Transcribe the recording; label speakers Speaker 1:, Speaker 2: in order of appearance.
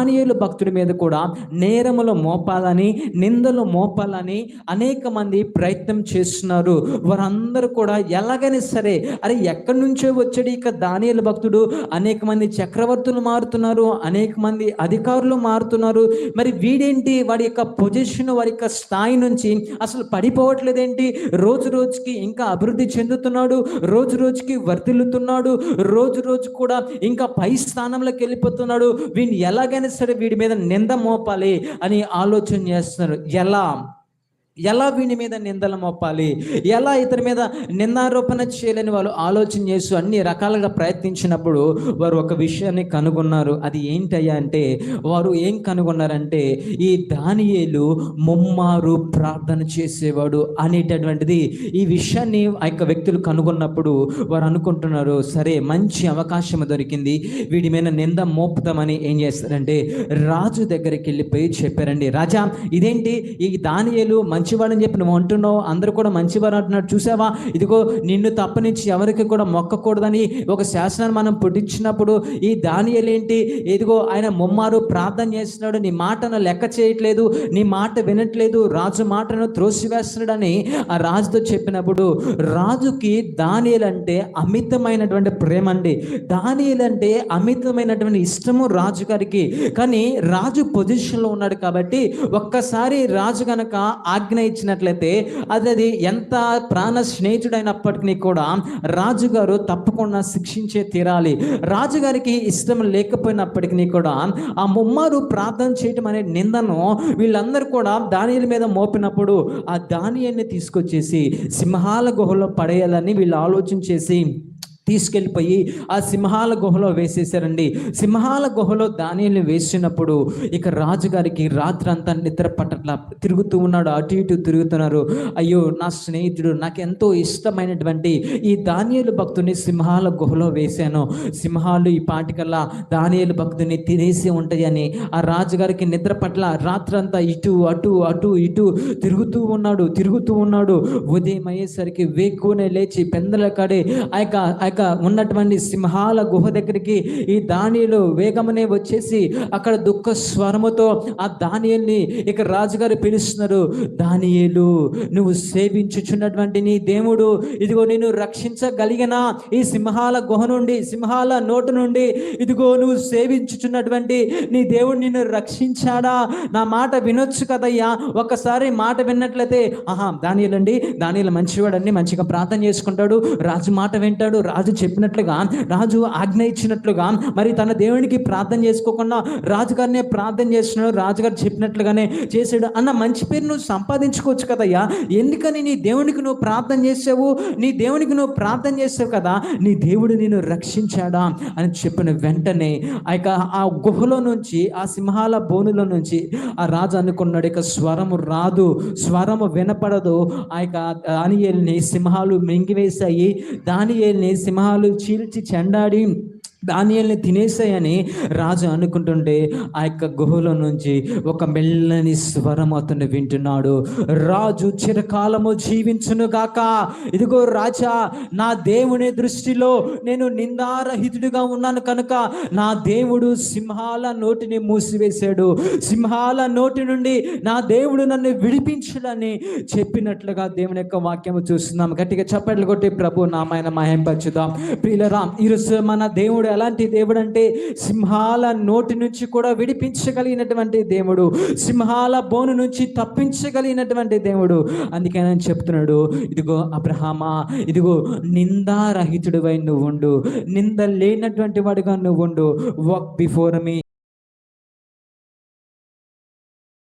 Speaker 1: దానియేలు భక్తుడి మీద కూడా నేరములు మోపాలని, నిందలు మోపాలని అనేక మంది ప్రయత్నం చేస్తున్నారు. వారందరూ కూడా ఎలాగైనా సరే, అరే ఎక్కడి నుంచో వచ్చాడు ఇక దానియేలు భక్తుడు, అనేక మంది చక్రవర్తులు మారుతున్నారు, అనేక మంది అధికారులు మారుతున్నారు, మరి వీడేంటి వాడి యొక్క పొజిషన్, వాడి యొక్క స్థాయి నుంచి అసలు పడిపోవట్లేదేంటి, రోజు రోజుకి ఇంకా అభివృద్ధి చెందుతున్నాడు, రోజు రోజుకి వర్ధిల్లుతున్నాడు, రోజు రోజు కూడా ఇంకా పై స్థానంలోకి వెళ్ళిపోతున్నాడు, వీడిని ఎలాగైనా సరే వీడి మీద నింద మోపాలి అని ఆలోచన చేస్తున్నారు. ఎలా వీని మీద నిందలు మోపాలి, ఎలా ఇతని మీద నిందారోపణ చేయాలని వాళ్ళు ఆలోచన చేస్తూ అన్ని రకాలుగా ప్రయత్నించినప్పుడు వారు ఒక విషయాన్ని కనుగొన్నారు. అది ఏంటయ్యా అంటే, వారు ఏం కనుగొన్నారంటే, ఈ దానియేలు ముమ్మారు ప్రార్థన చేసేవాడు అనేటటువంటిది. ఈ విషయాన్ని ఆ యొక్క వ్యక్తులు కనుగొన్నప్పుడు వారు అనుకుంటున్నారు, సరే మంచి అవకాశం దొరికింది, వీడి మీద నింద మోపుతామని ఏం చేస్తారంటే రాజు దగ్గరికి వెళ్ళిపోయి చెప్పారండి, రాజా ఇదేంటి ఈ దానియేలు మంచివాడని చెప్పి నువ్వు అంటున్నావు, అందరూ కూడా మంచివారు అంటున్నాడు, చూసావా, ఇదిగో నిన్ను తప్పనించి ఎవరికి కూడా మొక్కకూడదని ఒక శాసనాన్ని మనం పుట్టించినప్పుడు ఈ దానియేలు ఏంటి, ఇదిగో ఆయన ముమ్మారు ప్రార్థన చేస్తున్నాడు, నీ మాటను లెక్క చేయట్లేదు, నీ మాట వినట్లేదు, రాజు మాటను త్రోసివేస్తున్నాడని ఆ రాజుతో చెప్పినప్పుడు రాజుకి దానియేలు అంటే అమితమైనటువంటి ప్రేమ అండి. దానియేలు అంటే అమితమైనటువంటి ఇష్టము రాజుగారికి. కానీ రాజు పొజిషన్లో ఉన్నాడు కాబట్టి ఒక్కసారి రాజు కనుక ఆజ్ఞ ఇచ్చినట్లయితే అది ఎంత ప్రాణ స్నేహితుడైనప్పటికీ కూడా రాజుగారు తప్పకుండా శిక్షించే తీరాలి. రాజుగారికి ఇష్టం లేకపోయినప్పటికీ కూడా ఆ ముమ్మారు ప్రార్థన చేయటం అనే నిందను వీళ్ళందరూ కూడా దానియేలు మీద మోపినప్పుడు ఆ దానియేలుని తీసుకొచ్చేసి సింహాల గుహలో పడేయాలని వీళ్ళు ఆలోచన చేసి తీసుకెళ్ళిపోయి ఆ సింహాల గుహలో వేసేసారండి. సింహాల గుహలో దానియేలుని వేసినప్పుడు ఇక రాజుగారికి రాత్రంతా నిద్ర పట్టట్లా, తిరుగుతూ ఉన్నాడు, అటు ఇటు తిరుగుతున్నారు. అయ్యో నా స్నేహితుడు, నాకు ఎంతో ఇష్టమైనటువంటి ఈ దానియేలు భక్తుని సింహాల గుహలో వేశాను, సింహాలు ఈ పాటికల్లా దానియేలు భక్తుని తినేసి ఉంటాయని ఆ రాజుగారికి నిద్ర పట్ల రాత్రంతా ఇటు అటు అటు ఇటు తిరుగుతూ ఉన్నాడు. ఉదయం అయ్యేసరికి వేకునే లేచి పెందల కాడే ఆ యొక్క ఉన్నటువంటి సింహాల గుహ దగ్గరికి ఈ దానియేలు వేగమనే వచ్చేసి అక్కడ దుఃఖ స్వరముతో ఆ దానియేలుని ఇక రాజుగారు పిలుస్తున్నారు, దానియేలు నువ్వు సేవించుచున్నటువంటి నీ దేవుడు ఇదిగో నేను రక్షించగలిగిన ఈ సింహాల గుహ నుండి, సింహాల నోటు నుండి ఇదిగో నువ్వు సేవించుచున్నటువంటి నీ దేవుడు నిన్ను రక్షించాడా, నా మాట వినొచ్చు కదయ్యా, ఒక్కసారి మాట విన్నట్లయితే దానియేలు అండి, దానియేలు మంచివాడండి, మంచిగా ప్రార్థన చేసుకుంటాడు, రాజు మాట వింటాడు, రాజు చెప్పినట్లుగా, రాజు ఆజ్ఞ ఇచ్చినట్లుగా మరి తన దేవునికి ప్రార్థన చేసుకోకుండా రాజుగారినే ప్రార్థన చేస్తున్నాడు, రాజుగారు చెప్పినట్లుగానే చేసాడు అన్న మంచి పేరు నువ్వు సంపాదించుకోవచ్చు కదయ్యా, ఎందుకని నీ దేవునికి నువ్వు ప్రార్థన చేసావు, నీ దేవునికి నువ్వు ప్రార్థన చేసావు కదా, నీ దేవుడు నిన్ను రక్షించాడా అని చెప్పిన వెంటనే ఆ గుహలో నుంచి, ఆ సింహాల బోనులో నుంచి ఆ రాజు అనుకున్నాడు, ఇక స్వరము రాదు, స్వరము వినపడదు, ఆ యొక్క దానియేలుని సింహాలు మింగివేశాయి, దానియేలుని సింహాలు చీల్చి చెండాడి దానియేలుని తినేసాయని రాజు అనుకుంటుంటే ఆ యొక్క గుహలో నుంచి ఒక మెల్లని స్వరం అతను వింటున్నాడు, రాజు చిరకాలము జీవించును గాక, ఇదిగో రాజా నా దేవుని దృష్టిలో నేను నిందారహితుడిగా ఉన్నాను కనుక నా దేవుడు సింహాల నోటిని మూసివేశాడు, సింహాల నోటి నుండి నా దేవుడు నన్ను విడిపించడని చెప్పినట్లుగా దేవుని యొక్క వాక్యము చూస్తున్నాం. గట్టిగా చప్పట్లు కొట్టి ప్రభు నామాయన మహింపరచుదాం. ప్రియులారా, ఈరోజు మన దేవుడు ఎలాంటి దేవుడు అంటే సింహాల నోటి నుంచి కూడా విడిపించగలిగినటువంటి దేవుడు, సింహాల బోను నుంచి తప్పించగలిగినటువంటి దేవుడు. అందుకే ఆయన చెప్తున్నాడు, ఇదిగో అబ్రహామా, ఇదిగో నిందారహితుడివై నువ్వు ఉండు, నింద లేనటువంటి వాడిగా నువ్వు ఉండు, వాక్ బిఫోర్ మీ,